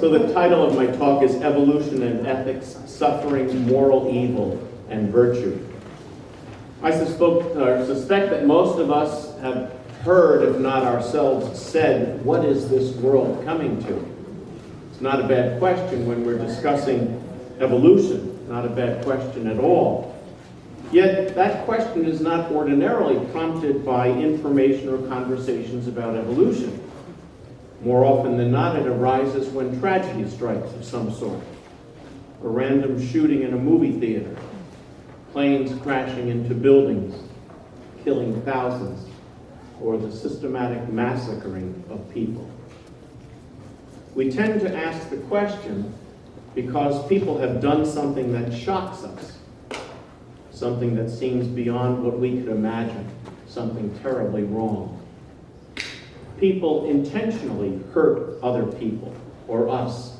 So the title of my talk is Evolution and Ethics, Suffering, Moral Evil, and Virtue. I suspect that most of us have heard, if not ourselves said, what is this world coming to? It's not a bad question when we're discussing evolution, not a bad question at all. Yet that question is not ordinarily prompted by information or conversations about evolution. More often than not, it arises when tragedy strikes of some sort. A random shooting in a movie theater, planes crashing into buildings, killing thousands, or the systematic massacring of people. We tend to ask the question because people have done something that shocks us, something that seems beyond what we could imagine, something terribly wrong. People intentionally hurt other people or us,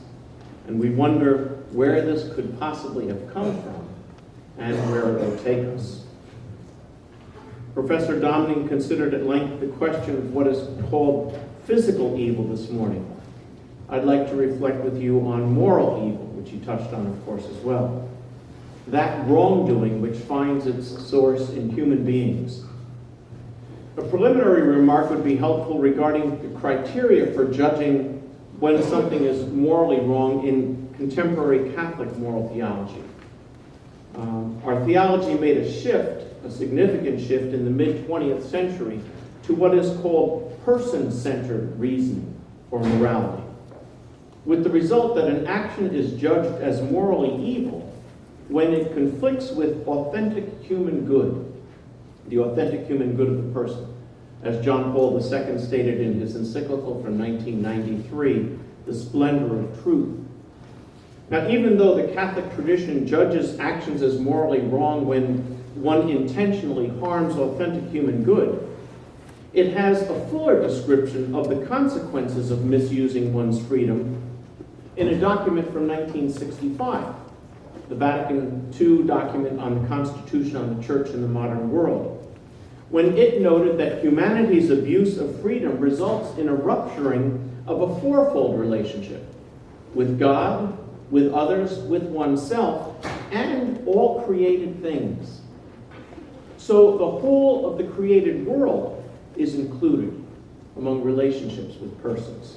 and we wonder where this could possibly have come from and where it will take us. Professor Domning considered at length the question of what is called physical evil this morning. I'd like to reflect with you on moral evil, which he touched on, of course, as well. That wrongdoing which finds its source in human beings. A preliminary remark would be helpful regarding the criteria for judging when something is morally wrong in contemporary Catholic moral theology. Our theology made a significant shift in the mid-20th century to what is called person-centered reasoning or morality, with the result that an action is judged as morally evil when it conflicts with authentic human good, the authentic human good of the person. As John Paul II stated in his encyclical from 1993, The Splendor of Truth. Now, even though the Catholic tradition judges actions as morally wrong when one intentionally harms authentic human good, it has a fuller description of the consequences of misusing one's freedom in a document from 1965, the Vatican II document on the Constitution on the Church in the Modern World, when it noted that humanity's abuse of freedom results in a rupturing of a fourfold relationship with God, with others, with oneself, and all created things. So the whole of the created world is included among relationships with persons.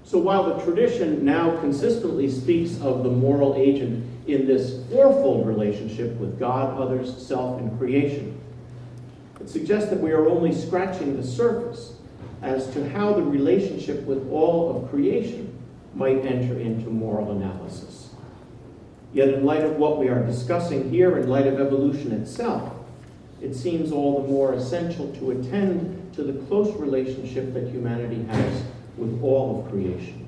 So while the tradition now consistently speaks of the moral agent in this fourfold relationship with God, others, self, and creation, it suggests that we are only scratching the surface as to how the relationship with all of creation might enter into moral analysis. Yet in light of what we are discussing here, in light of evolution itself, it seems all the more essential to attend to the close relationship that humanity has with all of creation.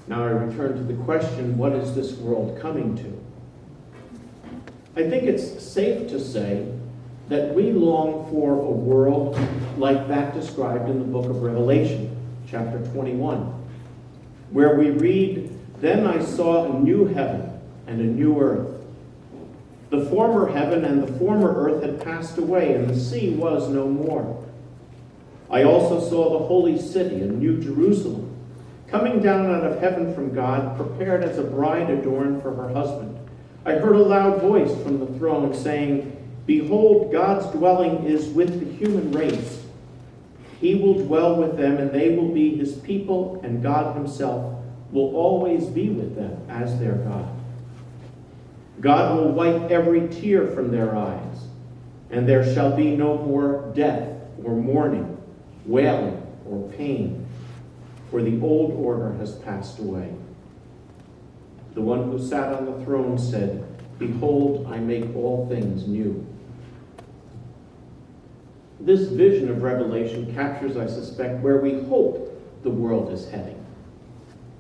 Now I return to the question, what is this world coming to? I think it's safe to say that we long for a world like that described in the book of Revelation, chapter 21, where we read, "Then I saw a new heaven and a new earth. The former heaven and the former earth had passed away, and the sea was no more. I also saw the holy city, a new Jerusalem, coming down out of heaven from God, prepared as a bride adorned for her husband. I heard a loud voice from the throne saying, 'Behold, God's dwelling is with the human race. He will dwell with them, and they will be his people, and God himself will always be with them as their God. God will wipe every tear from their eyes, and there shall be no more death or mourning, wailing or pain, for the old order has passed away.' The one who sat on the throne said, 'Behold, I make all things new.'" This vision of Revelation captures, I suspect, where we hope the world is heading,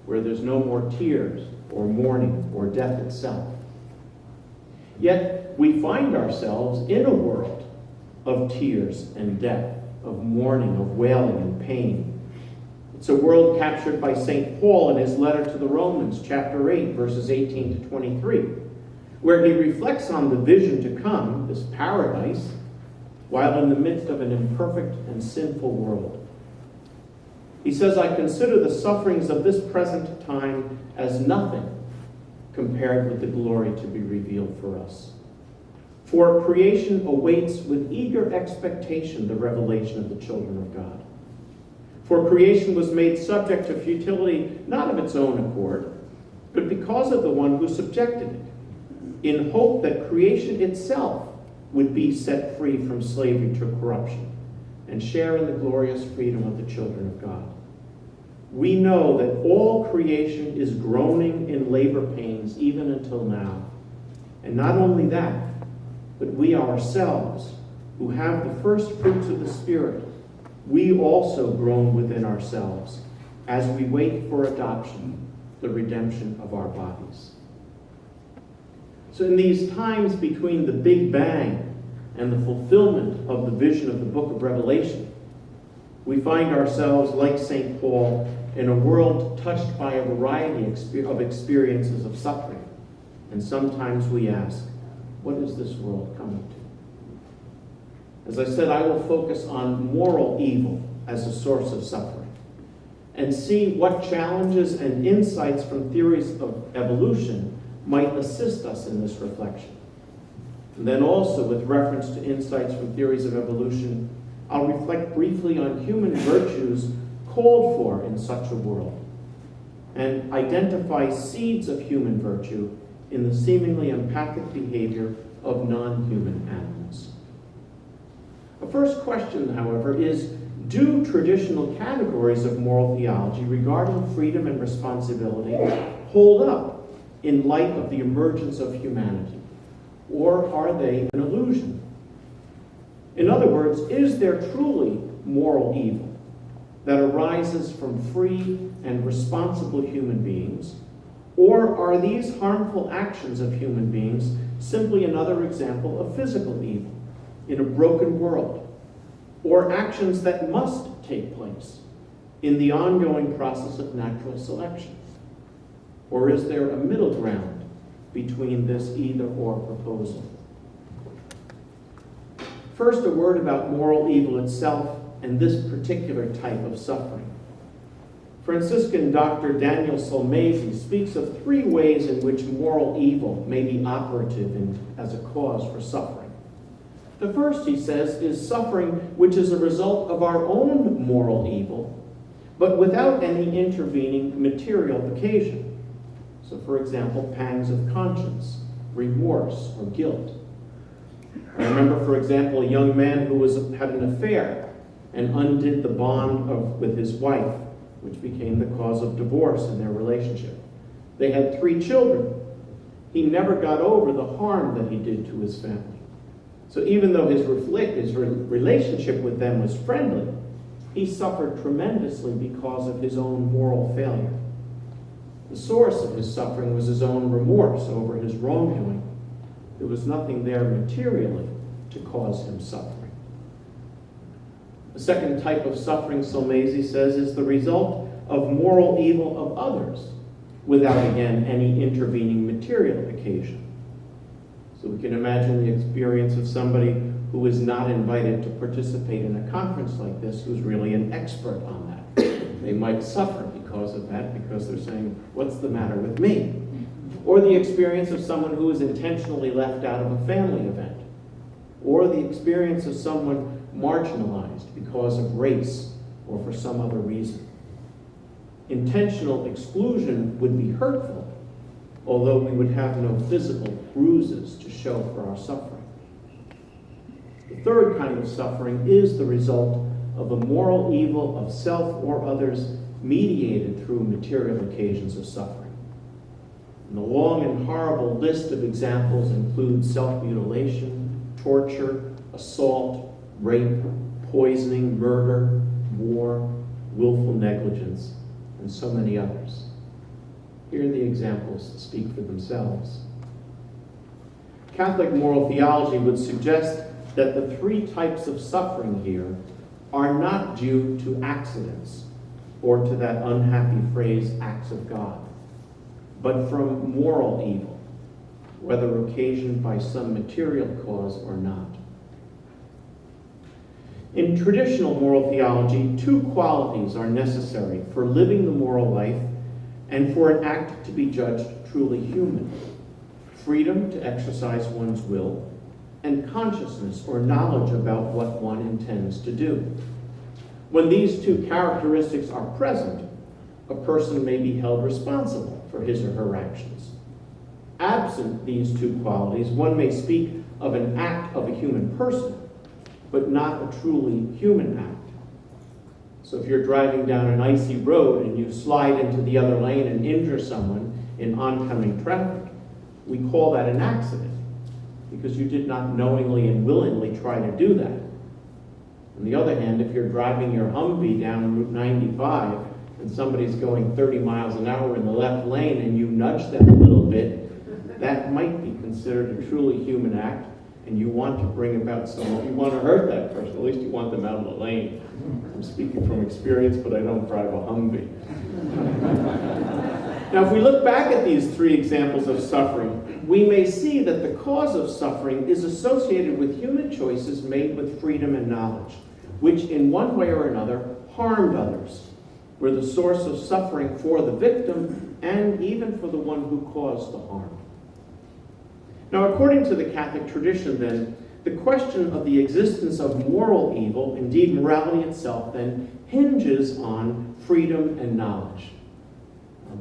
where there's no more tears or mourning or death itself. Yet we find ourselves in a world of tears and death, of mourning, of wailing and pain. It's a world captured by St. Paul in his letter to the Romans, chapter 8, verses 18 to 23, where he reflects on the vision to come, this paradise, while in the midst of an imperfect and sinful world. He says, I consider the sufferings of this present time as nothing compared with the glory to be revealed for us. For creation awaits with eager expectation the revelation of the children of God. For creation was made subject to futility, not of its own accord, but because of the one who subjected it, in hope that creation itself would be set free from slavery to corruption and share in the glorious freedom of the children of God. We know that all creation is groaning in labor pains even until now. And not only that, but we ourselves, who have the first fruits of the Spirit, we also groan within ourselves as we wait for adoption, the redemption of our bodies. So in these times between the Big Bang and the fulfillment of the vision of the book of Revelation, we find ourselves, like St. Paul, in a world touched by a variety of experiences of suffering. And sometimes we ask, what is this world coming to? As I said, I will focus on moral evil as a source of suffering and see what challenges and insights from theories of evolution might assist us in this reflection. And then also, with reference to insights from theories of evolution, I'll reflect briefly on human virtues called for in such a world and identify seeds of human virtue in the seemingly empathic behavior of non-human animals. The first question, however, is, do traditional categories of moral theology regarding freedom and responsibility hold up in light of the emergence of humanity? Or are they an illusion? In other words, is there truly moral evil that arises from free and responsible human beings? Or are these harmful actions of human beings simply another example of physical evil in a broken world? Or actions that must take place in the ongoing process of natural selection? Or is there a middle ground between this either-or proposal? First, a word about moral evil itself and this particular type of suffering. Franciscan Dr. Daniel Solmesi speaks of three ways in which moral evil may be operative as a cause for suffering. The first, he says, is suffering which is a result of our own moral evil, but without any intervening material occasion. So, for example, pangs of conscience, remorse, or guilt. I remember, for example, a young man who had an affair and undid the bond with his wife, which became the cause of divorce in their relationship. They had 3 children. He never got over the harm that he did to his family. So even though his relationship with them was friendly, he suffered tremendously because of his own moral failure. The source of his suffering was his own remorse over his wrongdoing. There was nothing there materially to cause him suffering. The second type of suffering, Solmesi says, is the result of moral evil of others, without, again, any intervening material occasion. So we can imagine the experience of somebody who is not invited to participate in a conference like this, who's really an expert on that. They might suffer because of that, because they're saying, what's the matter with me? Or the experience of someone who is intentionally left out of a family event. Or the experience of someone marginalized because of race or for some other reason. Intentional exclusion would be hurtful, although we would have no physical bruises to show for our suffering. The third kind of suffering is the result of a moral evil of self or others mediated through material occasions of suffering. And the long and horrible list of examples includes self-mutilation, torture, assault, rape, poisoning, murder, war, willful negligence, and so many others. Here the examples speak for themselves. Catholic moral theology would suggest that the 3 types of suffering here are not due to accidents or to that unhappy phrase, acts of God, but from moral evil, whether occasioned by some material cause or not. In traditional moral theology, two qualities are necessary for living the moral life and for an act to be judged truly human: freedom to exercise one's will, and consciousness or knowledge about what one intends to do. When these two characteristics are present, a person may be held responsible for his or her actions. Absent these two qualities, one may speak of an act of a human person, but not a truly human act. So if you're driving down an icy road and you slide into the other lane and injure someone in oncoming traffic, we call that an accident, because you did not knowingly and willingly try to do that. On the other hand, if you're driving your Humvee down Route 95 and somebody's going 30 miles an hour in the left lane and you nudge them a little bit, that might be considered a truly human act, and you want to bring about you want to hurt that person, at least you want them out of the lane. I'm speaking from experience, but I don't drive a Humvee. Now, if we look back at these three examples of suffering, we may see that the cause of suffering is associated with human choices made with freedom and knowledge, which in one way or another harmed others, were the source of suffering for the victim and even for the one who caused the harm. Now, according to the Catholic tradition, then, the question of the existence of moral evil, indeed morality itself, then, hinges on freedom and knowledge.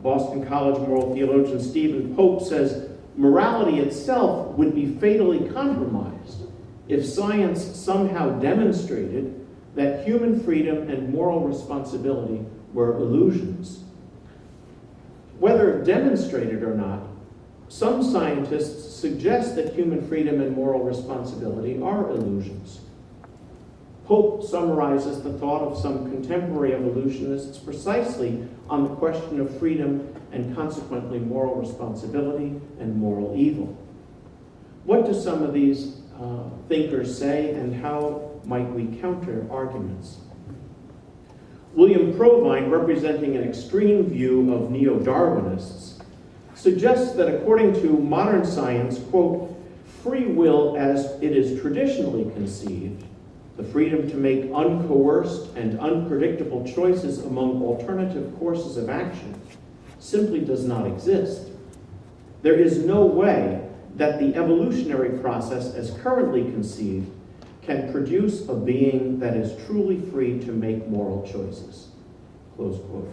Boston College moral theologian Stephen Pope says, morality itself would be fatally compromised if science somehow demonstrated that human freedom and moral responsibility were illusions. Whether demonstrated or not, some scientists suggest that human freedom and moral responsibility are illusions. Pope summarizes the thought of some contemporary evolutionists precisely on the question of freedom and consequently moral responsibility and moral evil. What do some of these thinkers say, and how might we counter arguments? William Provine, representing an extreme view of neo-Darwinists, suggests that according to modern science, quote, free will as it is traditionally conceived, the freedom to make uncoerced and unpredictable choices among alternative courses of action, simply does not exist. There is no way that the evolutionary process as currently conceived can produce a being that is truly free to make moral choices. Close quote.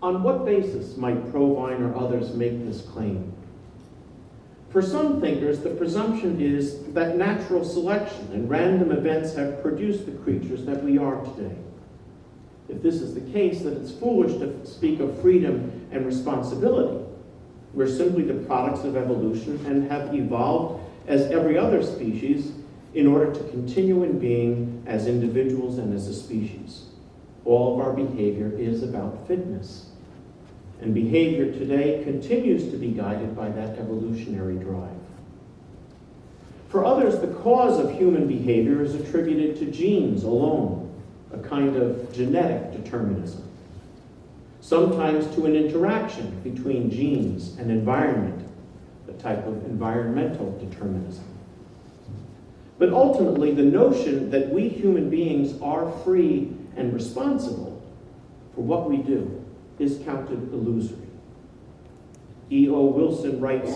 On what basis might Provine or others make this claim? For some thinkers, the presumption is that natural selection and random events have produced the creatures that we are today. If this is the case, then it's foolish to speak of freedom and responsibility. We're simply the products of evolution and have evolved as every other species in order to continue in being as individuals and as a species. All of our behavior is about fitness. And behavior today continues to be guided by that evolutionary drive. For others, the cause of human behavior is attributed to genes alone, a kind of genetic determinism. Sometimes to an interaction between genes and environment, a type of environmental determinism. But ultimately, the notion that we human beings are free and responsible for what we do is counted illusory. E.O. Wilson writes,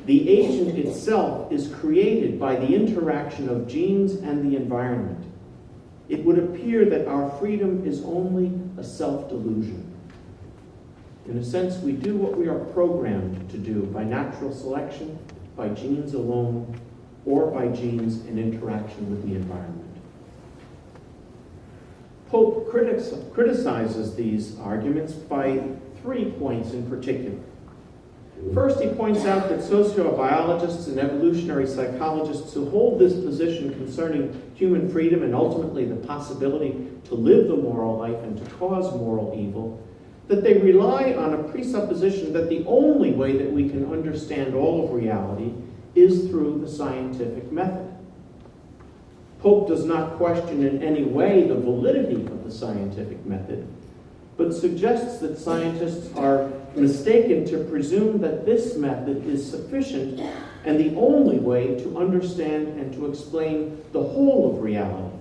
the agent itself is created by the interaction of genes and the environment. It would appear that our freedom is only a self-delusion. In a sense, we do what we are programmed to do by natural selection, by genes alone, or by genes in interaction with the environment. Pope criticizes these arguments by 3 points in particular. First, he points out that sociobiologists and evolutionary psychologists who hold this position concerning human freedom and ultimately the possibility to live the moral life and to cause moral evil, that they rely on a presupposition that the only way that we can understand all of reality is through the scientific method. Pope does not question in any way the validity of the scientific method, but suggests that scientists are mistaken to presume that this method is sufficient and the only way to understand and to explain the whole of reality,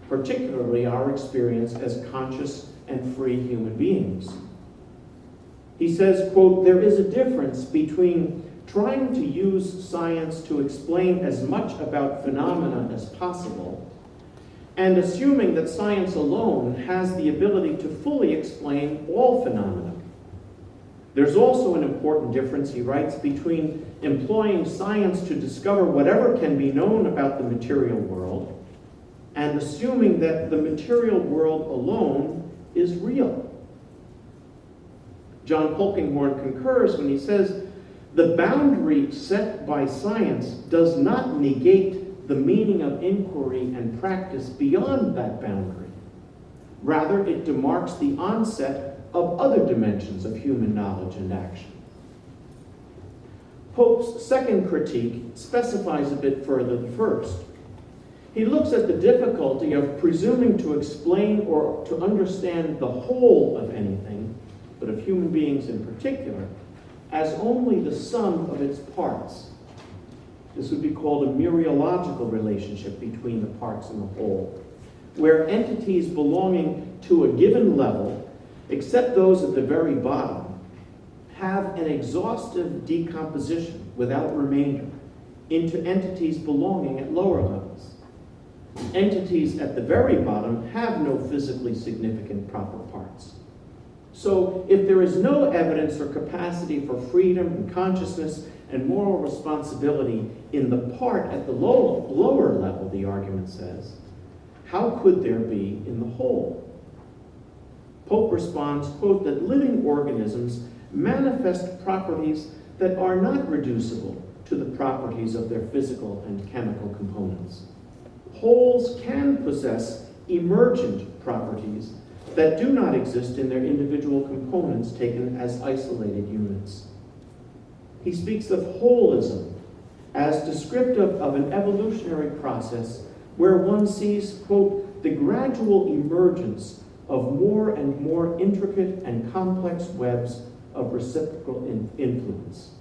particularly our experience as conscious and free human beings. He says, quote, "There is a difference between trying to use science to explain as much about phenomena as possible and assuming that science alone has the ability to fully explain all phenomena. There's also an important difference," he writes, "between employing science to discover whatever can be known about the material world and assuming that the material world alone is real." John Polkinghorne concurs when he says, "The boundary set by science does not negate the meaning of inquiry and practice beyond that boundary. Rather, it demarks the onset of other dimensions of human knowledge and action." Pope's second critique specifies a bit further the first. He looks at the difficulty of presuming to explain or to understand the whole of anything, but of human beings in particular, as only the sum of its parts. This would be called a mereological relationship between the parts and the whole, where entities belonging to a given level, except those at the very bottom, have an exhaustive decomposition without remainder into entities belonging at lower levels. Entities at the very bottom have no physically significant proper parts. So if there is no evidence or capacity for freedom and consciousness and moral responsibility in the part at the lower level, the argument says, how could there be in the whole? Pope responds, quote, "that living organisms manifest properties that are not reducible to the properties of their physical and chemical components. Wholes can possess emergent properties that do not exist in their individual components taken as isolated units." He speaks of holism as descriptive of an evolutionary process where one sees, quote, "the gradual emergence of more and more intricate and complex webs of reciprocal influence."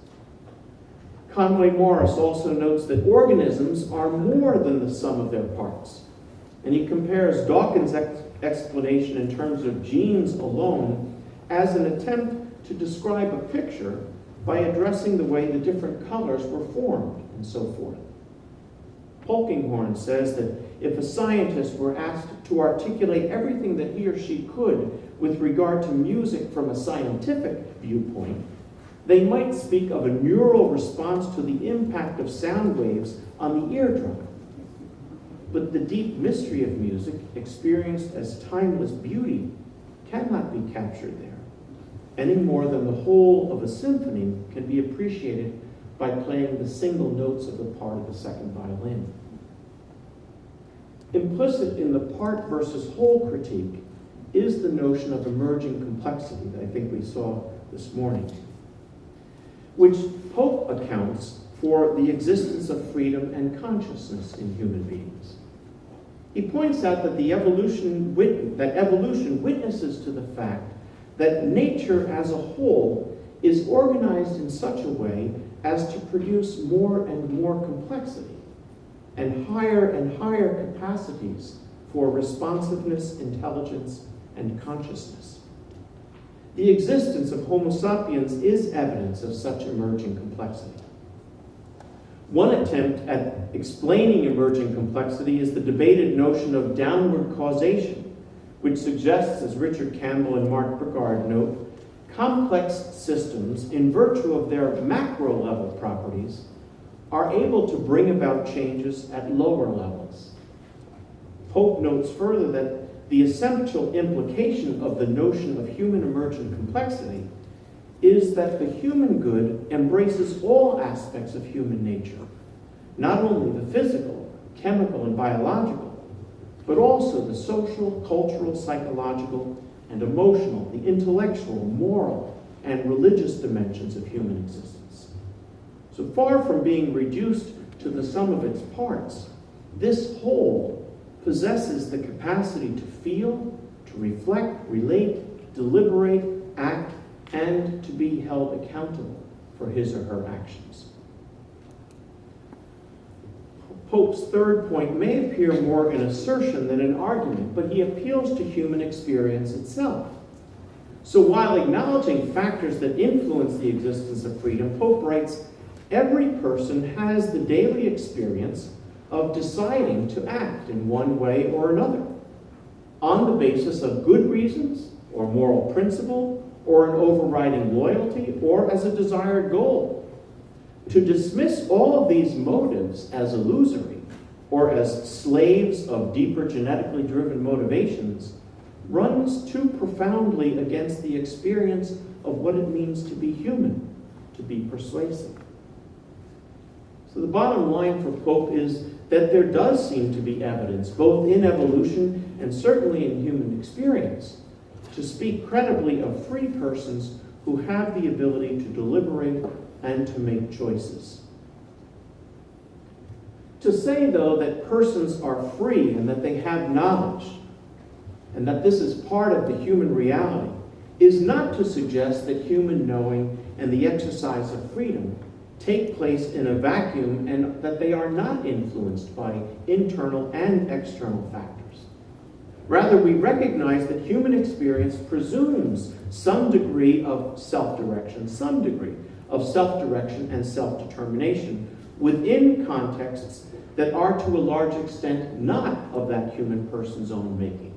Conway Morris also notes that organisms are more than the sum of their parts, and he compares Dawkins' explanation in terms of genes alone as an attempt to describe a picture by addressing the way the different colors were formed and so forth. Polkinghorne says that if a scientist were asked to articulate everything that he or she could with regard to music from a scientific viewpoint, they might speak of a neural response to the impact of sound waves on the eardrum. But the deep mystery of music, experienced as timeless beauty, cannot be captured there, any more than the whole of a symphony can be appreciated by playing the single notes of the part of the second violin. Implicit in the part versus whole critique is the notion of emerging complexity that I think we saw this morning, which Pope accounts for the existence of freedom and consciousness in human beings. He points out that evolution witnesses to the fact that nature as a whole is organized in such a way as to produce more and more complexity and higher capacities for responsiveness, intelligence, and consciousness. The existence of Homo sapiens is evidence of such emerging complexity. One attempt at explaining emerging complexity is the debated notion of downward causation, which suggests, as Richard Campbell and Mark Burgard note, complex systems, in virtue of their macro-level properties, are able to bring about changes at lower levels. Pope notes further that the essential implication of the notion of human emergent complexity is that the human good embraces all aspects of human nature, not only the physical, chemical, and biological, but also the social, cultural, psychological, and emotional, the intellectual, moral, and religious dimensions of human existence. So far from being reduced to the sum of its parts, this whole possesses the capacity to feel, to reflect, relate, deliberate, act, and to be held accountable for his or her actions. Pope's third point may appear more an assertion than an argument, but he appeals to human experience itself. So while acknowledging factors that influence the existence of freedom, Pope writes, every person has the daily experience of deciding to act in one way or another, on the basis of good reasons, or moral principle, or an overriding loyalty, or as a desired goal. To dismiss all of these motives as illusory, or as slaves of deeper genetically driven motivations, runs too profoundly against the experience of what it means to be human, to be persuasive. So the bottom line for Pope is that there does seem to be evidence, both in evolution and certainly in human experience, to speak credibly of free persons who have the ability to deliberate and to make choices. To say, though, that persons are free and that they have knowledge, and that this is part of the human reality, is not to suggest that human knowing and the exercise of freedom take place in a vacuum and that they are not influenced by internal and external factors. Rather, we recognize that human experience presumes some degree of self-direction and self-determination within contexts that are to a large extent not of that human person's own making.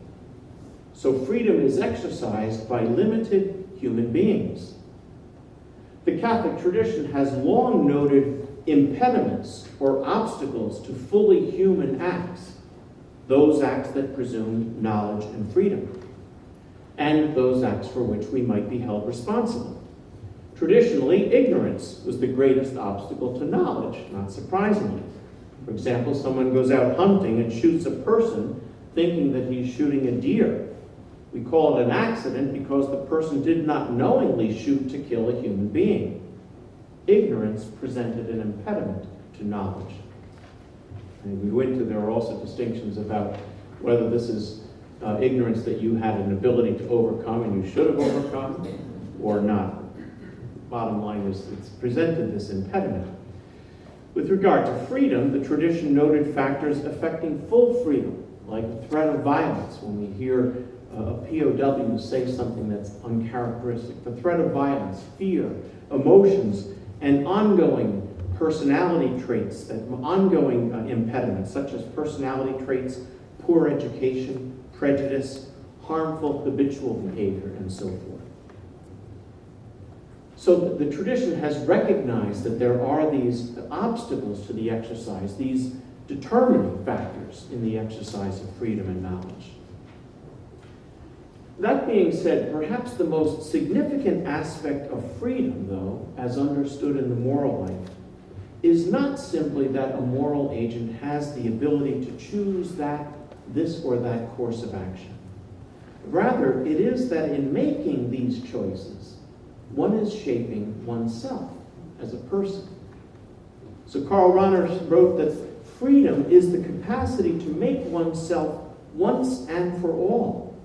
So freedom is exercised by limited human beings. The Catholic tradition has long noted impediments or obstacles to fully human acts, those acts that presume knowledge and freedom, and those acts for which we might be held responsible. Traditionally, ignorance was the greatest obstacle to knowledge, not surprisingly. For example, someone goes out hunting and shoots a person thinking that he's shooting a deer. We call it an accident because the person did not knowingly shoot to kill a human being. Ignorance presented an impediment to knowledge. And we go into, there are also distinctions about whether this is ignorance that you had an ability to overcome and you should have overcome or not. Bottom line is it's presented this impediment. With regard to freedom, the tradition noted factors affecting full freedom, like the threat of violence when we hear a POW say something that's uncharacteristic, the threat of violence, fear, emotions, and ongoing personality traits, that ongoing impediments such as personality traits, poor education, prejudice, harmful habitual behavior, and so forth. So the tradition has recognized that there are these obstacles to the exercise, these determining factors in the exercise of freedom and knowledge. That being said, perhaps the most significant aspect of freedom, though, as understood in the moral life, is not simply that a moral agent has the ability to choose this or that course of action. Rather, it is that in making these choices, one is shaping oneself as a person. So Karl Rahner wrote that freedom is the capacity to make oneself once and for all.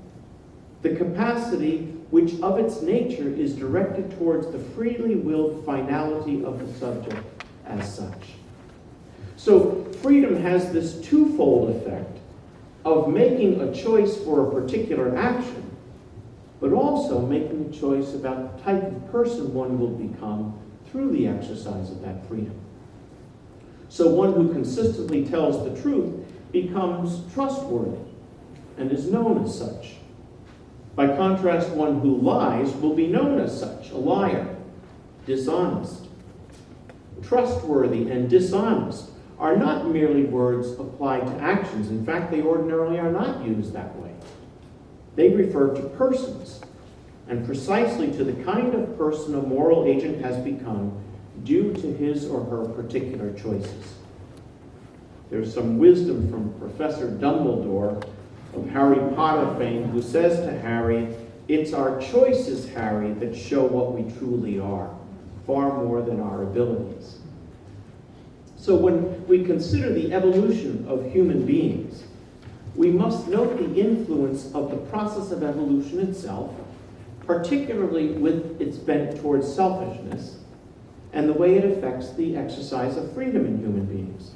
The capacity which of its nature is directed towards the freely willed finality of the subject as such. So freedom has this twofold effect of making a choice for a particular action, but also making a choice about the type of person one will become through the exercise of that freedom. So one who consistently tells the truth becomes trustworthy and is known as such. By contrast, one who lies will be known as such, a liar, dishonest. Trustworthy and dishonest are not merely words applied to actions. In fact, they ordinarily are not used that way. They refer to persons, and precisely to the kind of person a moral agent has become due to his or her particular choices. There's some wisdom from Professor Dumbledore of Harry Potter fame, who says to Harry, "It's our choices, Harry, that show what we truly are, far more than our abilities." So when we consider the evolution of human beings, we must note the influence of the process of evolution itself, particularly with its bent towards selfishness, and the way it affects the exercise of freedom in human beings.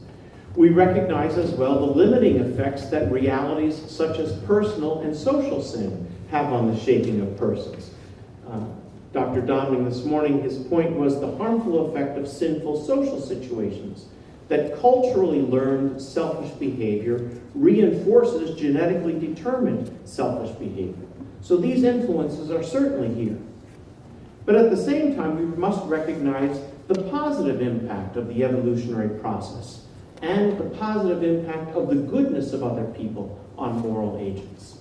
We recognize as well the limiting effects that realities such as personal and social sin have on the shaping of persons. Dr. Domling this morning, his point was the harmful effect of sinful social situations, that culturally learned selfish behavior reinforces genetically determined selfish behavior. So these influences are certainly here. But at the same time, we must recognize the positive impact of the evolutionary process and the positive impact of the goodness of other people on moral agents.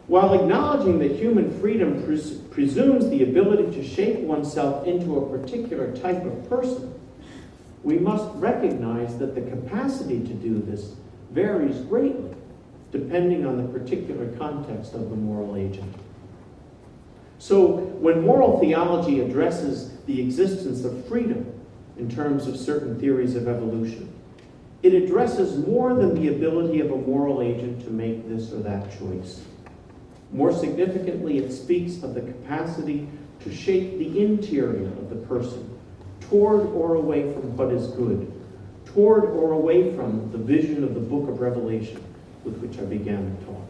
While acknowledging that human freedom presumes the ability to shape oneself into a particular type of person, we must recognize that the capacity to do this varies greatly depending on the particular context of the moral agent. So when moral theology addresses the existence of freedom in terms of certain theories of evolution, it addresses more than the ability of a moral agent to make this or that choice. More significantly, it speaks of the capacity to shape the interior of the person toward or away from what is good, toward or away from the vision of the book of Revelation with which I began the talk.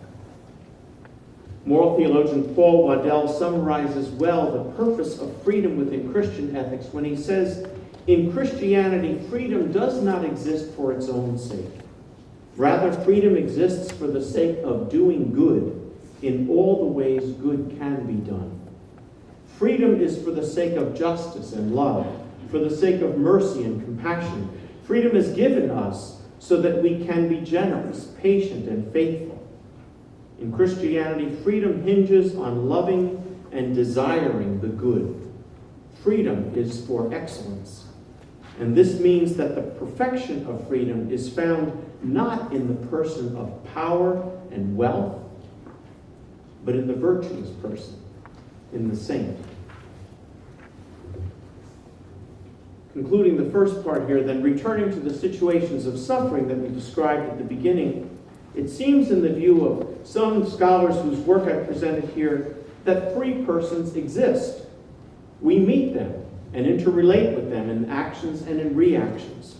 Moral theologian Paul Waddell summarizes well the purpose of freedom within Christian ethics when he says, "In Christianity, freedom does not exist for its own sake. Rather, freedom exists for the sake of doing good in all the ways good can be done. Freedom is for the sake of justice and love, for the sake of mercy and compassion. Freedom is given us so that we can be generous, patient, and faithful. In Christianity, freedom hinges on loving and desiring the good. Freedom is for excellence. And this means that the perfection of freedom is found not in the person of power and wealth, but in the virtuous person, in the saint." Concluding the first part here, then, returning to the situations of suffering that we described at the beginning, it seems in the view of some scholars whose work I presented here that free persons exist. We meet them and interrelate with them in actions and in reactions.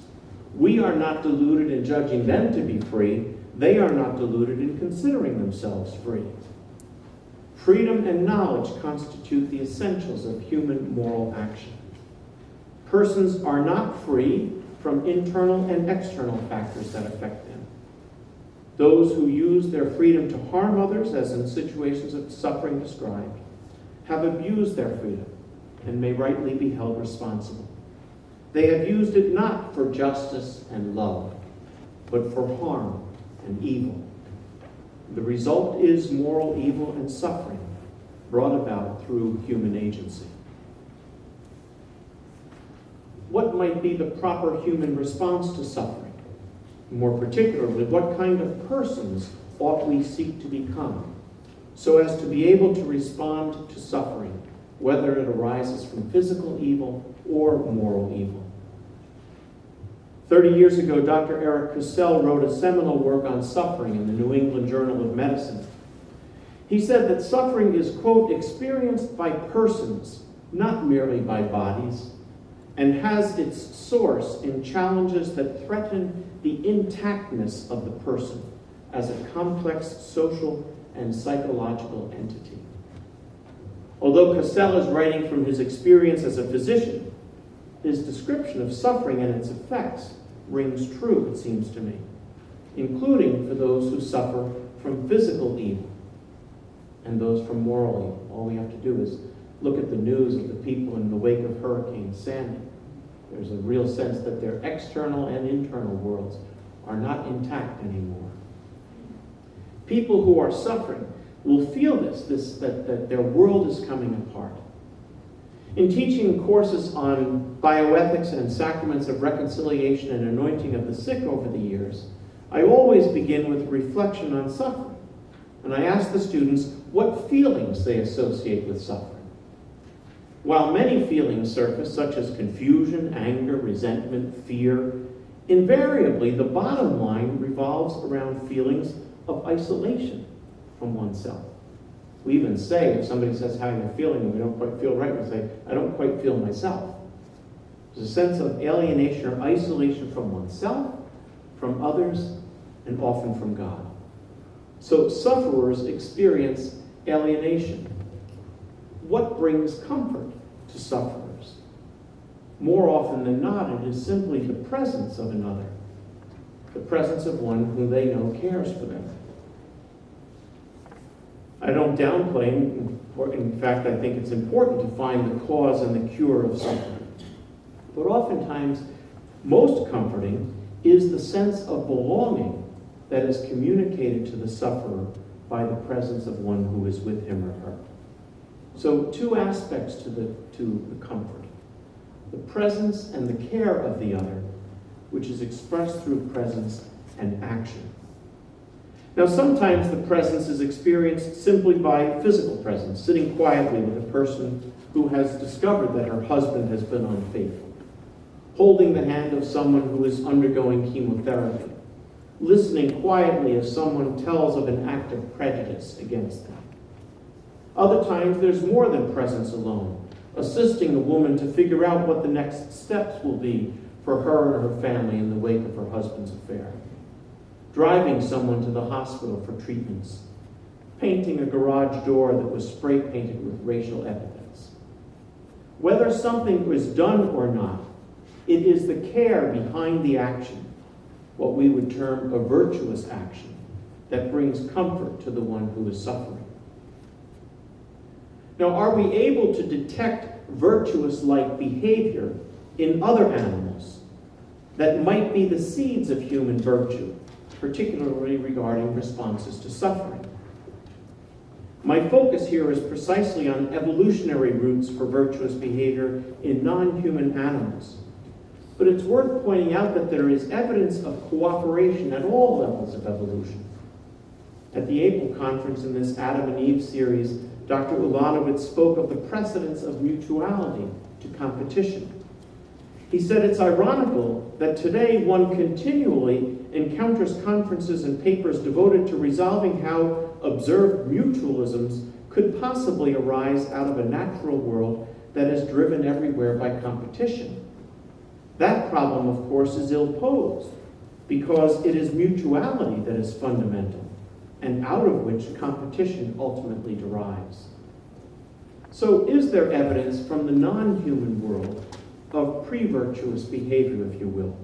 We are not deluded in judging them to be free. They are not deluded in considering themselves free. Freedom and knowledge constitute the essentials of human moral action. Persons are not free from internal and external factors that affect them. Those who use their freedom to harm others, as in situations of suffering described, have abused their freedom and may rightly be held responsible. They have used it not for justice and love, but for harm and evil. The result is moral evil and suffering brought about through human agency. What might be the proper human response to suffering? More particularly, what kind of persons ought we seek to become so as to be able to respond to suffering, whether it arises from physical evil or moral evil? 30 years ago, Dr. Eric Cassell wrote a seminal work on suffering in the New England Journal of Medicine. He said that suffering is, quote, experienced by persons, not merely by bodies, and has its source in challenges that threaten the intactness of the person as a complex social and psychological entity. Although Cassell is writing from his experience as a physician, his description of suffering and its effects rings true, it seems to me, including for those who suffer from physical evil and those from moral evil. All we have to do is look at the news of the people in the wake of Hurricane Sandy. There's a real sense that their external and internal worlds are not intact anymore. People who are suffering will feel that their world is coming apart. In teaching courses on bioethics and sacraments of reconciliation and anointing of the sick over the years, I always begin with reflection on suffering. And I ask the students what feelings they associate with suffering. While many feelings surface, such as confusion, anger, resentment, fear, invariably the bottom line revolves around feelings of isolation from oneself. We even say, if somebody says how you're feeling and we don't quite feel right, we say, I don't quite feel myself. There's a sense of alienation or isolation from oneself, from others, and often from God. So sufferers experience alienation. What brings comfort to sufferers? More often than not, it is simply the presence of another, the presence of one who they know cares for them. I don't downplay, or in fact, I think it's important to find the cause and the cure of suffering. But oftentimes, most comforting is the sense of belonging that is communicated to the sufferer by the presence of one who is with him or her. So, two aspects to the comfort: the presence and the care of the other, which is expressed through presence and action. Now, sometimes the presence is experienced simply by physical presence, sitting quietly with a person who has discovered that her husband has been unfaithful, holding the hand of someone who is undergoing chemotherapy, listening quietly as someone tells of an act of prejudice against them. Other times, there's more than presence alone, assisting a woman to figure out what the next steps will be for her and her family in the wake of her husband's affair, driving someone to the hospital for treatments, painting a garage door that was spray painted with racial epithets. Whether something is done or not, it is the care behind the action, what we would term a virtuous action, that brings comfort to the one who is suffering. Now, are we able to detect virtuous-like behavior in other animals that might be the seeds of human virtue, particularly regarding responses to suffering? My focus here is precisely on evolutionary roots for virtuous behavior in non-human animals. But it's worth pointing out that there is evidence of cooperation at all levels of evolution. At the April conference in this Adam and Eve series, Dr. Ulanowitz spoke of the precedence of mutuality to competition. He said it's ironical that today one continually encounters conferences and papers devoted to resolving how observed mutualisms could possibly arise out of a natural world that is driven everywhere by competition. That problem, of course, is ill-posed because it is mutuality that is fundamental, and out of which competition ultimately derives. So is there evidence from the non-human world of pre-virtuous behavior, if you will?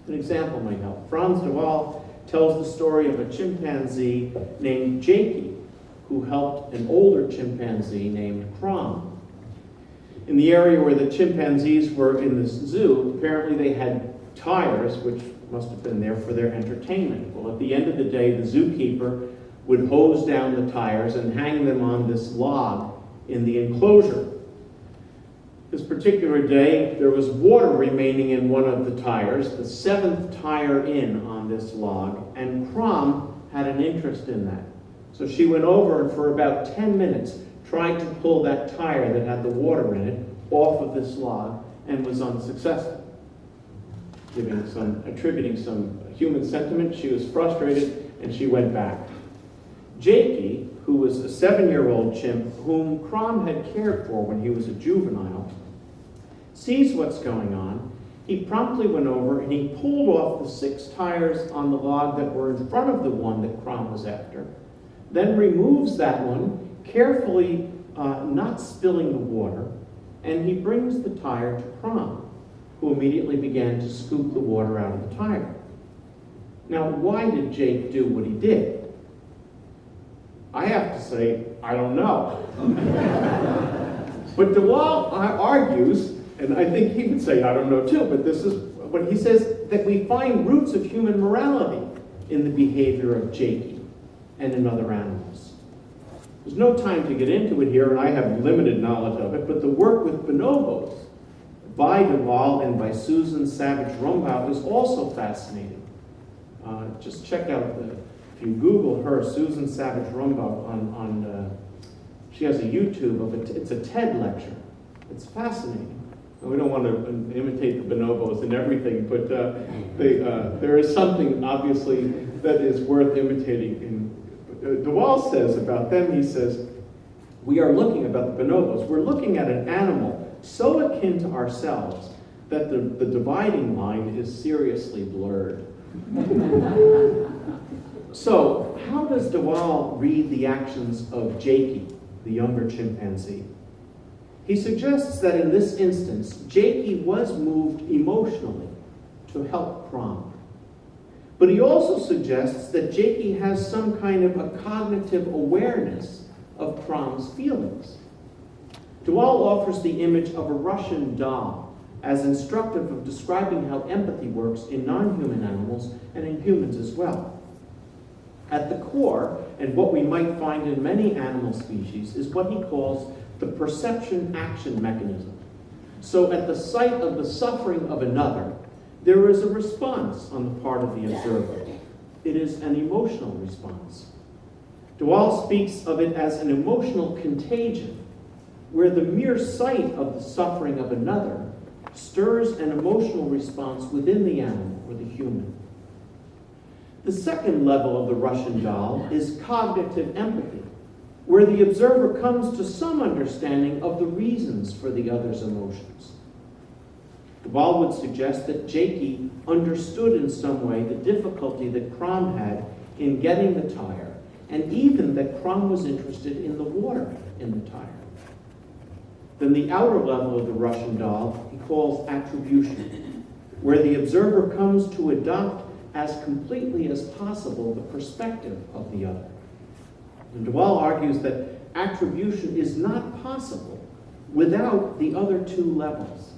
An example might help. Frans de Waal tells the story of a chimpanzee named Jakey, who helped an older chimpanzee named Crom. In the area where the chimpanzees were in the zoo, apparently they had tires, which must have been there for their entertainment. Well, at the end of the day, the zookeeper would hose down the tires and hang them on this log in the enclosure. This particular day, there was water remaining in one of the tires, the seventh tire in on this log, and Crom had an interest in that. So she went over and for about 10 minutes tried to pull that tire that had the water in it off of this log and was unsuccessful. Attributing some human sentiment, she was frustrated and she went back. Jakey, who was a 7-year-old chimp whom Crom had cared for when he was a juvenile, sees what's going on. He promptly went over and he pulled off the 6 tires on the log that were in front of the one that Crom was after, then removes that one, carefully not spilling the water, and he brings the tire to Crom, who immediately began to scoop the water out of the tire. Now, why did Jake do what he did? I have to say, I don't know. But de Waal argues, and I think he would say, I don't know too, but this is what he says, that we find roots of human morality in the behavior of Jakey and in other animals. There's no time to get into it here, and I have limited knowledge of it, but the work with bonobos by de Waal and by Susan Savage-Rumbaugh is also fascinating. Just check out if you Google her, Susan Savage-Rumbaugh, she has a YouTube of it. It's a TED lecture. It's fascinating. And we don't want to imitate the bonobos and everything, but there is something, obviously, that is worth imitating. De Waal says about them, he says, we are looking about the bonobos, we're looking at an animal so akin to ourselves that the dividing line is seriously blurred. So, how does Dewall read the actions of Jakey, the younger chimpanzee? He suggests that in this instance, Jakey was moved emotionally to help Crom. But he also suggests that Jakey has some kind of a cognitive awareness of Crom's feelings. Dewall offers the image of a Russian doll as instructive of describing how empathy works in non-human animals and in humans as well. At the core, and what we might find in many animal species, is what he calls the perception-action mechanism. So at the sight of the suffering of another, there is a response on the part of the observer. It is an emotional response. Dewall speaks of it as an emotional contagion, where the mere sight of the suffering of another stirs an emotional response within the animal or the human. The second level of the Russian doll is cognitive empathy, where the observer comes to some understanding of the reasons for the other's emotions. Dewall would suggest that Jakey understood in some way the difficulty that Crom had in getting the tire, and even that Crom was interested in the water in the tire. Then the outer level of the Russian doll he calls attribution, where the observer comes to adopt as completely as possible the perspective of the other. And Dewall argues that attribution is not possible without the other two levels.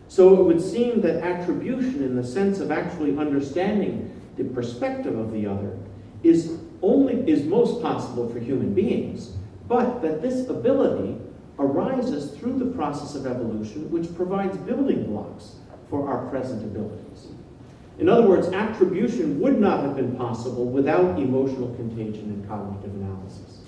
So it would seem that attribution, in the sense of actually understanding the perspective of the other, is most possible for human beings, but that this ability arises through the process of evolution, which provides building blocks for our present abilities. In other words, attribution would not have been possible without emotional contagion and cognitive analysis.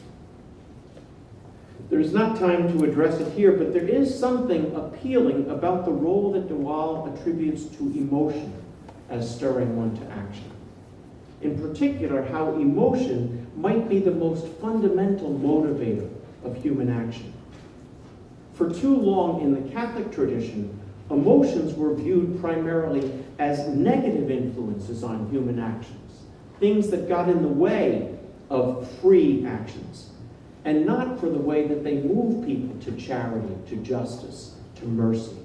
There's not time to address it here, but there is something appealing about the role that Dewall attributes to emotion as stirring one to action. In particular, how emotion might be the most fundamental motivator of human action. For too long in the Catholic tradition, emotions were viewed primarily as negative influences on human actions, things that got in the way of free actions, and not for the way that they move people to charity, to justice, to mercy.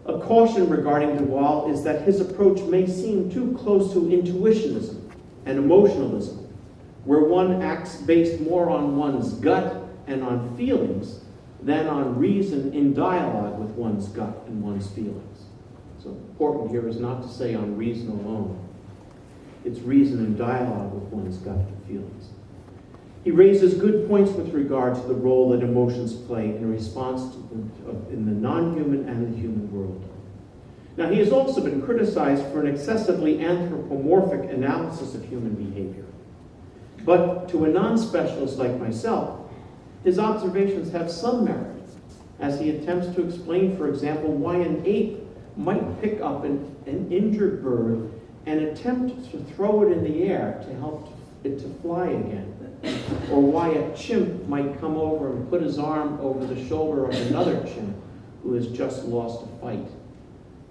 A caution regarding Dewall is that his approach may seem too close to intuitionism and emotionalism, where one acts based more on one's gut and on feelings than on reason in dialogue with one's gut and one's feelings. So important here is not to say on reason alone. It's reason in dialogue with one's gut and feelings. He raises good points with regard to the role that emotions play in response to in the non-human and the human world. Now, he has also been criticized for an excessively anthropomorphic analysis of human behavior. But to a non-specialist like myself, his observations have some merit, as he attempts to explain, for example, why an ape might pick up an injured bird and attempt to throw it in the air to help it to fly again, or why a chimp might come over and put his arm over the shoulder of another chimp who has just lost a fight.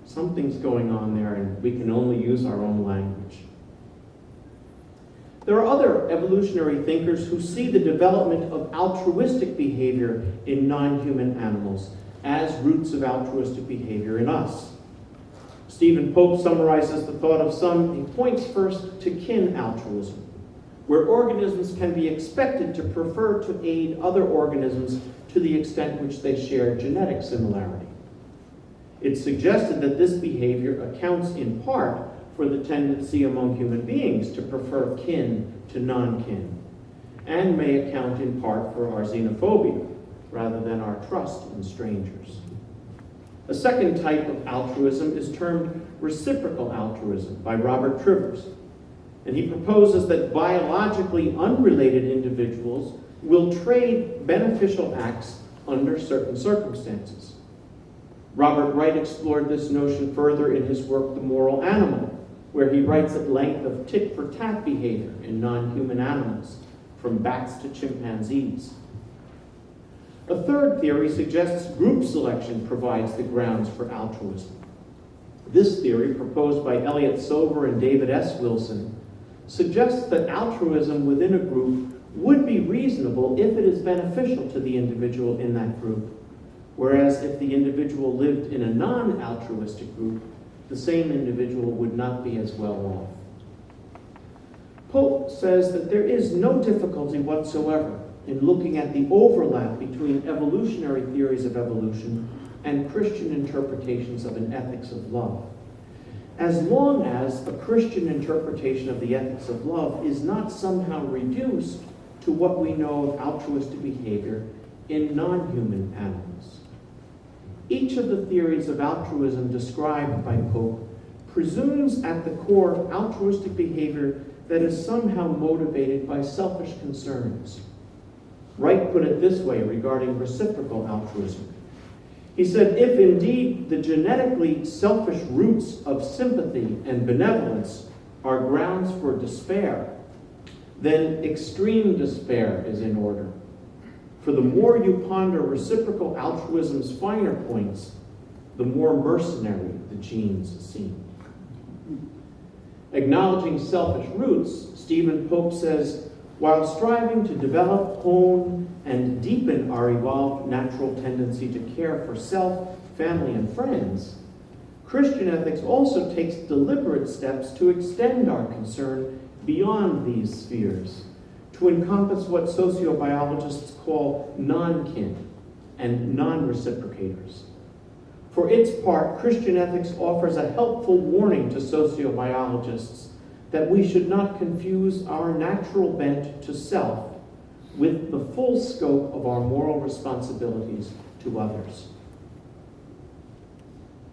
Something's going on there, and we can only use our own language. There are other evolutionary thinkers who see the development of altruistic behavior in non-human animals as roots of altruistic behavior in us. Stephen Pope summarizes the thought of some. He points first to kin altruism, where organisms can be expected to prefer to aid other organisms to the extent which they share genetic similarity. It's suggested that this behavior accounts in part for the tendency among human beings to prefer kin to non-kin, and may account in part for our xenophobia rather than our trust in strangers. A second type of altruism is termed reciprocal altruism by Robert Trivers, and he proposes that biologically unrelated individuals will trade beneficial acts under certain circumstances. Robert Wright explored this notion further in his work, The Moral Animal, where he writes at length of tit-for-tat behavior in non-human animals, from bats to chimpanzees. A third theory suggests group selection provides the grounds for altruism. This theory, proposed by Elliot Sober and David S. Wilson, suggests that altruism within a group would be reasonable if it is beneficial to the individual in that group, whereas if the individual lived in a non-altruistic group, the same individual would not be as well off. Pope says that there is no difficulty whatsoever in looking at the overlap between evolutionary theories of evolution and Christian interpretations of an ethics of love, as long as a Christian interpretation of the ethics of love is not somehow reduced to what we know of altruistic behavior in non-human animals. Each of the theories of altruism described by Pope presumes at the core altruistic behavior that is somehow motivated by selfish concerns. Wright put it this way regarding reciprocal altruism. He said, if indeed the genetically selfish roots of sympathy and benevolence are grounds for despair, then extreme despair is in order. For the more you ponder reciprocal altruism's finer points, the more mercenary the genes seem. Acknowledging selfish roots, Stephen Pope says, while striving to develop, hone, and deepen our evolved natural tendency to care for self, family, and friends, Christian ethics also takes deliberate steps to extend our concern beyond these spheres, to encompass what sociobiologists call non-kin and non-reciprocators. For its part, Christian ethics offers a helpful warning to sociobiologists that we should not confuse our natural bent to self with the full scope of our moral responsibilities to others.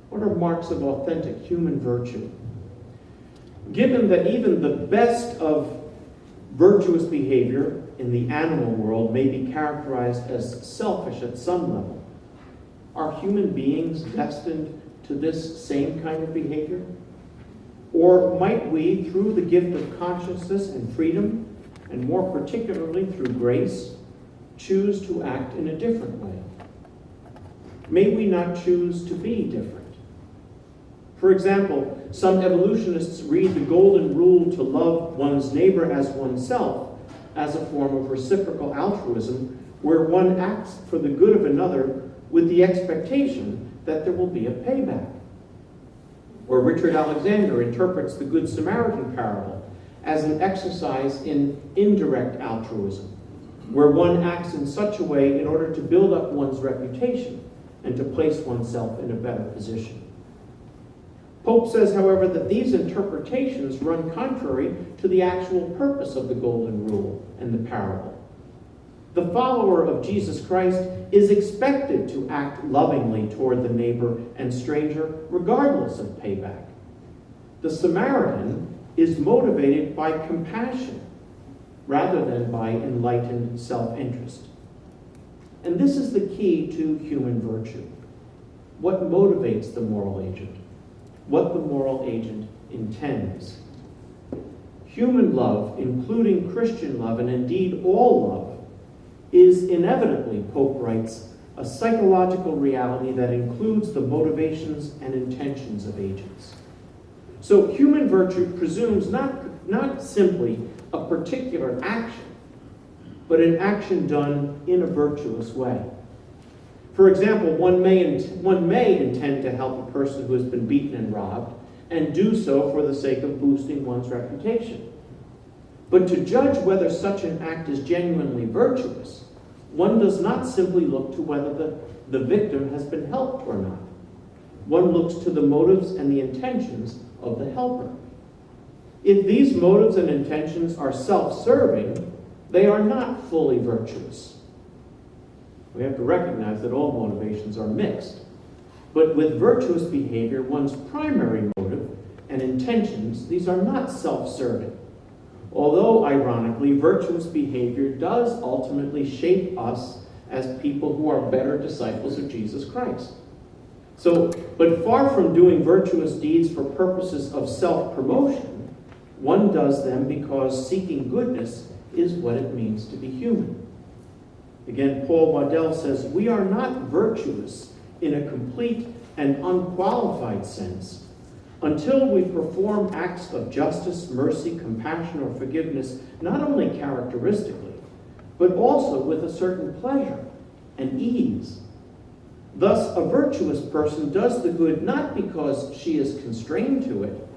What are marks of authentic human virtue? Given that even the best of virtuous behavior in the animal world may be characterized as selfish at some level, are human beings destined to this same kind of behavior? Or might we, through the gift of consciousness and freedom, and more particularly through grace, choose to act in a different way? May we not choose to be different? For example, some evolutionists read the golden rule to love one's neighbor as oneself as a form of reciprocal altruism, where one acts for the good of another with the expectation that there will be a payback. Or Richard Alexander interprets the Good Samaritan parable as an exercise in indirect altruism, where one acts in such a way in order to build up one's reputation and to place oneself in a better position. Pope says, however, that these interpretations run contrary to the actual purpose of the Golden Rule and the parable. The follower of Jesus Christ is expected to act lovingly toward the neighbor and stranger regardless of payback. The Samaritan is motivated by compassion rather than by enlightened self-interest. And this is the key to human virtue. What motivates the moral agent? What the moral agent intends. Human love, including Christian love, and indeed all love, is inevitably, Pope writes, a psychological reality that includes the motivations and intentions of agents. So human virtue presumes not simply a particular action, but an action done in a virtuous way. For example, one may intend to help a person who has been beaten and robbed, and do so for the sake of boosting one's reputation. But to judge whether such an act is genuinely virtuous, one does not simply look to whether the victim has been helped or not. One looks to the motives and the intentions of the helper. If these motives and intentions are self-serving, they are not fully virtuous. We have to recognize that all motivations are mixed. But with virtuous behavior, one's primary motive and intentions, these are not self-serving. Although, ironically, virtuous behavior does ultimately shape us as people who are better disciples of Jesus Christ. But far from doing virtuous deeds for purposes of self-promotion, one does them because seeking goodness is what it means to be human. Again, Paul Waddell says, we are not virtuous in a complete and unqualified sense, until we perform acts of justice, mercy, compassion, or forgiveness, not only characteristically, but also with a certain pleasure and ease. Thus, a virtuous person does the good not because she is constrained to it,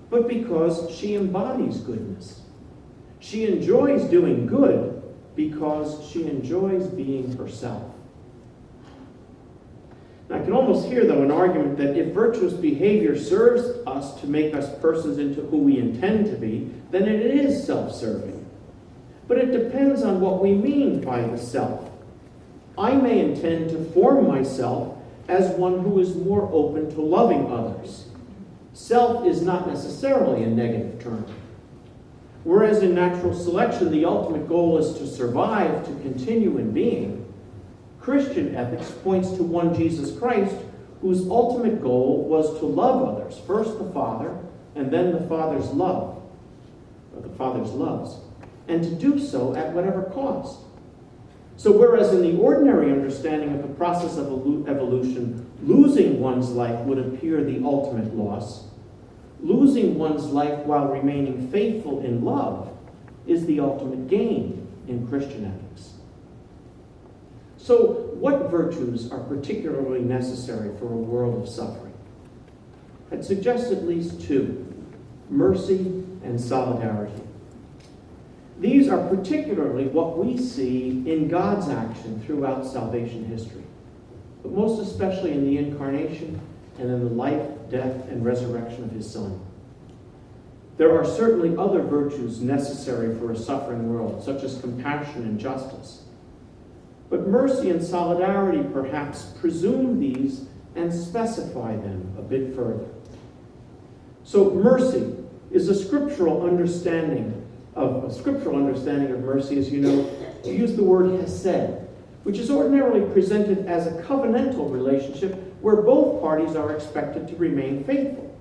but because she embodies goodness. She enjoys doing good because she enjoys being herself. I can almost hear, though, an argument that if virtuous behavior serves us to make us persons into who we intend to be, then it is self-serving. But it depends on what we mean by the self. I may intend to form myself as one who is more open to loving others. Self is not necessarily a negative term. Whereas in natural selection, the ultimate goal is to survive, to continue in being, Christian ethics points to one Jesus Christ whose ultimate goal was to love others, first the Father, and then the Father's love, or the Father's loves, and to do so at whatever cost. So whereas in the ordinary understanding of the process of evolution, losing one's life would appear the ultimate loss, losing one's life while remaining faithful in love is the ultimate gain in Christian ethics. So, what virtues are particularly necessary for a world of suffering? I'd suggest at least two: mercy and solidarity. These are particularly what we see in God's action throughout salvation history, but most especially in the incarnation and in the life, death, and resurrection of his Son. There are certainly other virtues necessary for a suffering world, such as compassion and justice. But mercy and solidarity perhaps presume these and specify them a bit further. So mercy is a scriptural understanding of mercy, as you know, to use the word hesed, which is ordinarily presented as a covenantal relationship where both parties are expected to remain faithful.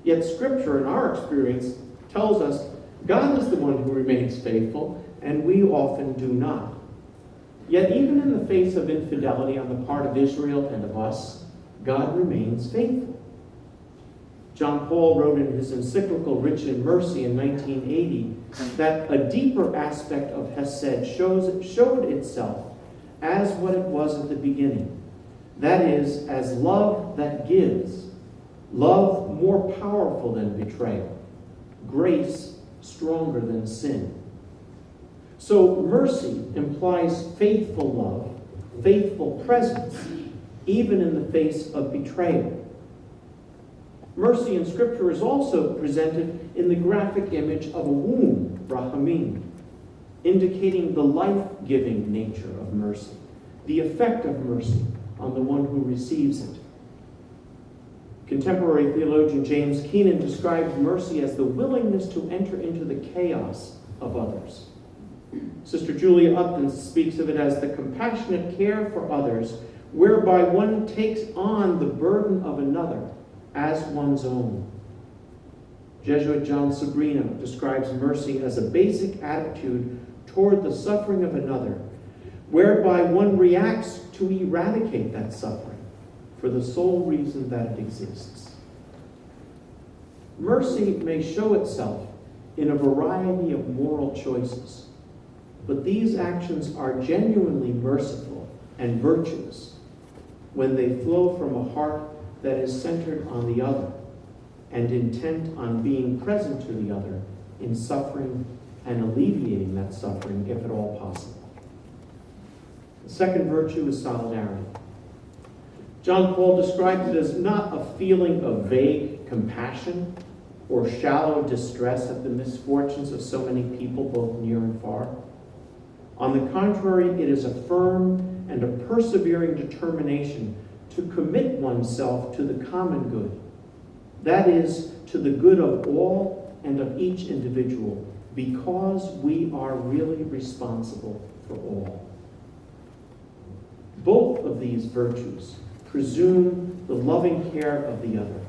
Yet Scripture, in our experience, tells us God is the one who remains faithful, and we often do not. Yet even in the face of infidelity on the part of Israel and of us, God remains faithful. John Paul wrote in his encyclical Rich in Mercy in 1980 that a deeper aspect of Hesed showed itself as what it was at the beginning. That is, as love that gives, love more powerful than betrayal, grace stronger than sin. So mercy implies faithful love, faithful presence, even in the face of betrayal. Mercy in Scripture is also presented in the graphic image of a womb, rachamim, indicating the life-giving nature of mercy, the effect of mercy on the one who receives it. Contemporary theologian James Keenan describes mercy as the willingness to enter into the chaos of others. Sister Julia Upton speaks of it as the compassionate care for others, whereby one takes on the burden of another as one's own. Jesuit John Sobrino describes mercy as a basic attitude toward the suffering of another, whereby one reacts to eradicate that suffering for the sole reason that it exists. Mercy may show itself in a variety of moral choices, but these actions are genuinely merciful and virtuous when they flow from a heart that is centered on the other and intent on being present to the other in suffering and alleviating that suffering, if at all possible. The second virtue is solidarity. John Paul describes it as not a feeling of vague compassion or shallow distress at the misfortunes of so many people, both near and far. On the contrary, it is a firm and a persevering determination to commit oneself to the common good. That is, to the good of all and of each individual, because we are really responsible for all. Both of these virtues presume the loving care of the other,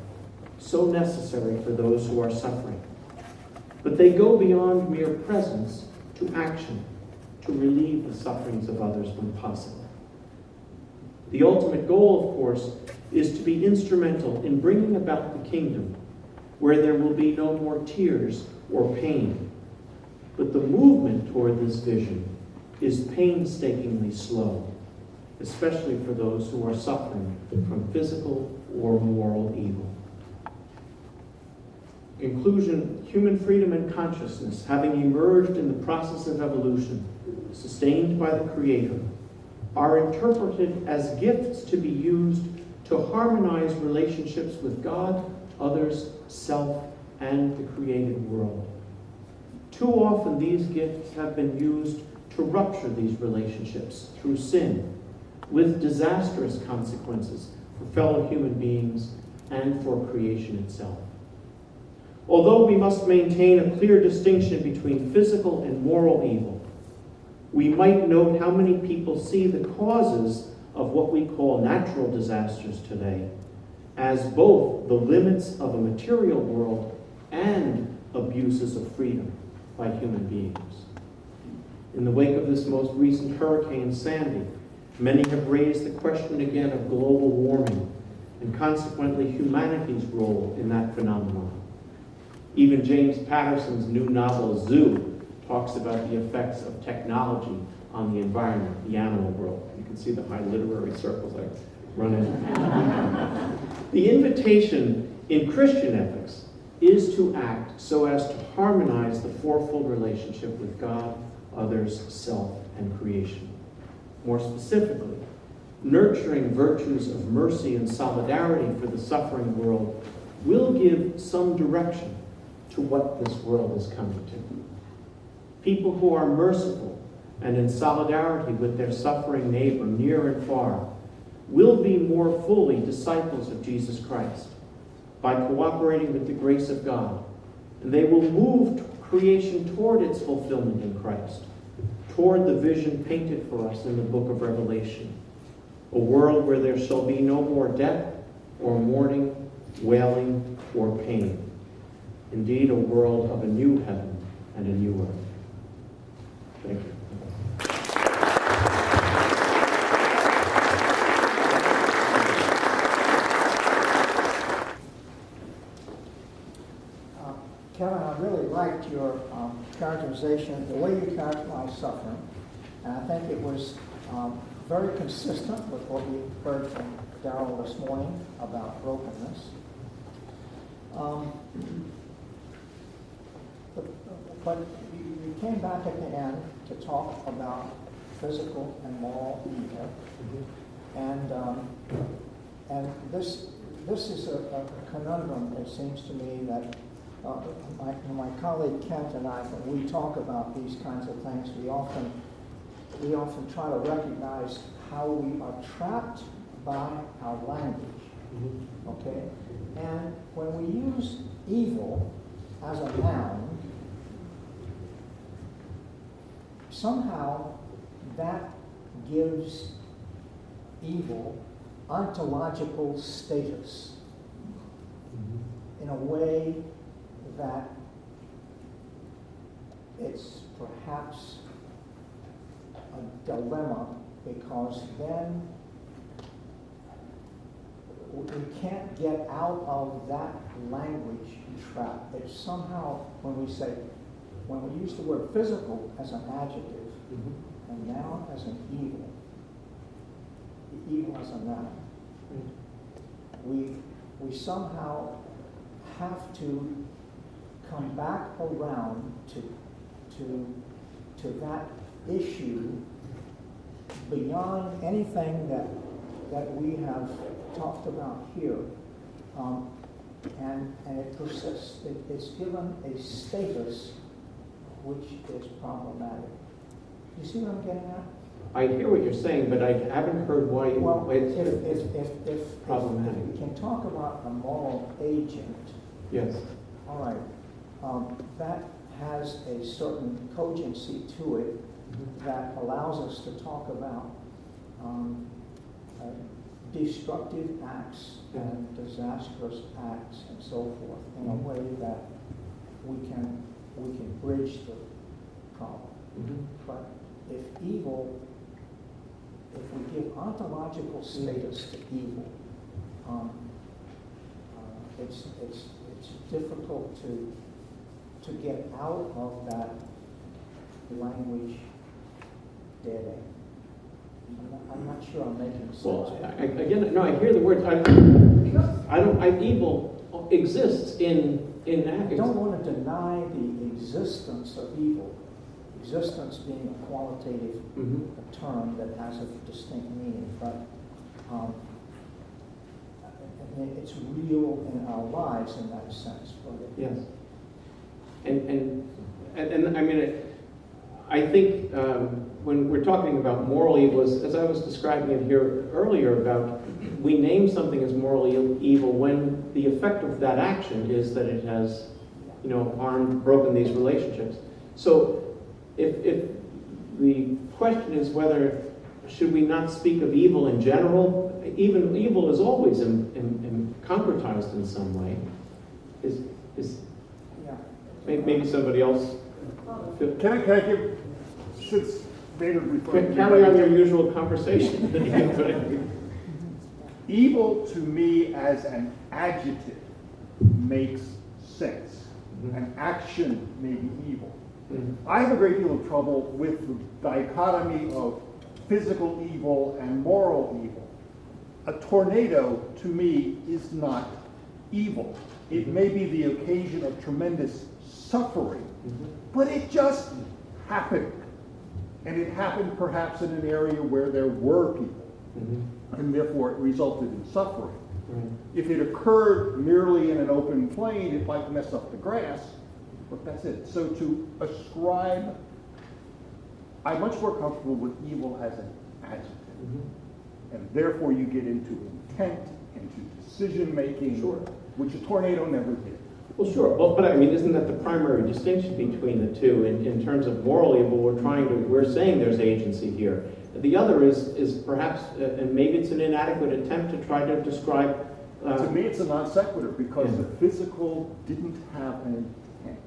so necessary for those who are suffering. But they go beyond mere presence to action, to relieve the sufferings of others when possible. The ultimate goal, of course, is to be instrumental in bringing about the kingdom, where there will be no more tears or pain. But the movement toward this vision is painstakingly slow, especially for those who are suffering from physical or moral evil. Inclusion, human freedom and consciousness, having emerged in the process of evolution, sustained by the Creator, are interpreted as gifts to be used to harmonize relationships with God, others, self, and the created world. Too often these gifts have been used to rupture these relationships through sin, with disastrous consequences for fellow human beings and for creation itself. Although we must maintain a clear distinction between physical and moral evil, we might note how many people see the causes of what we call natural disasters today as both the limits of a material world and abuses of freedom by human beings. In the wake of this most recent Hurricane Sandy, many have raised the question again of global warming and consequently humanity's role in that phenomenon. Even James Patterson's new novel, Zoo, talks about the effects of technology on the environment, the animal world. You can see the high literary circles I run in. The invitation in Christian ethics is to act so as to harmonize the fourfold relationship with God, others, self, and creation. More specifically, nurturing virtues of mercy and solidarity for the suffering world will give some direction to what this world is coming to. People who are merciful and in solidarity with their suffering neighbor, near and far, will be more fully disciples of Jesus Christ by cooperating with the grace of God. And they will move creation toward its fulfillment in Christ, toward the vision painted for us in the book of Revelation, a world where there shall be no more death or mourning, wailing, or pain. Indeed, a world of a new heaven and a new earth. Thank you. Kevin, I really liked your characterization, the way you characterized suffering, and I think it was very consistent with what we heard from Darrell this morning about brokenness. But you came back at the end to talk about physical and moral evil, and this is a conundrum. It seems to me that my colleague Kent and I, when we talk about these kinds of things, we often try to recognize how we are trapped by our language. Okay, and when we use evil as a noun, somehow that gives evil ontological status in a way that it's perhaps a dilemma, because then we can't get out of that language trap. It's somehow, when we use the word physical as an adjective, and noun as an evil, evil as a noun, we somehow have to come back around to that issue beyond anything that we have talked about here, and it persists. It's given a status which is problematic. You see what I'm getting at? I hear what you're saying, but I haven't heard why if problematic. we can talk about a moral agent. Yes. All right. That has a certain cogency to it that allows us to talk about destructive acts and disastrous acts and so forth in a way that we can bridge the problem. But if we give ontological status to evil, it's difficult to get out of that language dead end. I'm not sure I'm making sense. Well, again, no, I hear the words. Evil exists in I don't want to deny the existence of evil. Existence being a qualitative term that has a distinct meaning, but it's real in our lives in that sense. Yes. And I mean, I think when we're talking about moral evil, as I was describing it here earlier, about we name something as morally evil when the effect of that action is that it has, broken these relationships. So if the question is whether should we not speak of evil in general, even evil is always concretized in some way. Maybe somebody else. Can I give, since David referred Carry on your usual conversation. Evil to me as an adjective makes sense. An action may be evil. I have a great deal of trouble with the dichotomy of physical evil and moral evil. A tornado, to me, is not evil. It may be the occasion of tremendous suffering, but it just happened. And it happened perhaps in an area where there were people, and therefore it resulted in suffering. If it occurred merely in an open plain, it might mess up the grass, but that's it. So to ascribe, I'm much more comfortable with evil as an adjective. And therefore you get into intent, into decision making, which a tornado never did. Well, sure. Well, but I mean, isn't that the primary distinction between the two? In terms of moral evil, we're saying there's agency here. The other is perhaps, and maybe it's an inadequate attempt to try to describe. To me, it's a non sequitur because the physical didn't have an intent.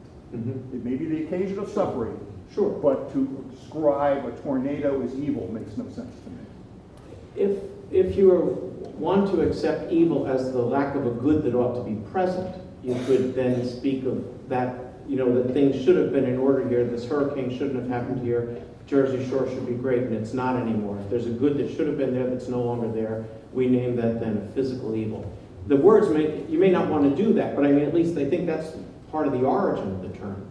It may be the occasion of suffering, but to describe a tornado as evil makes no sense to me. If you want to accept evil as the lack of a good that ought to be present, you could then speak of that, that things should have been in order here, this hurricane shouldn't have happened here, Jersey Shore should be great, and it's not anymore. If there's a good that should have been there that's no longer there, we name that then a physical evil. The words, you may not want to do that, but I mean, at least I think that's part of the origin of the term,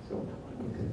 So, okay.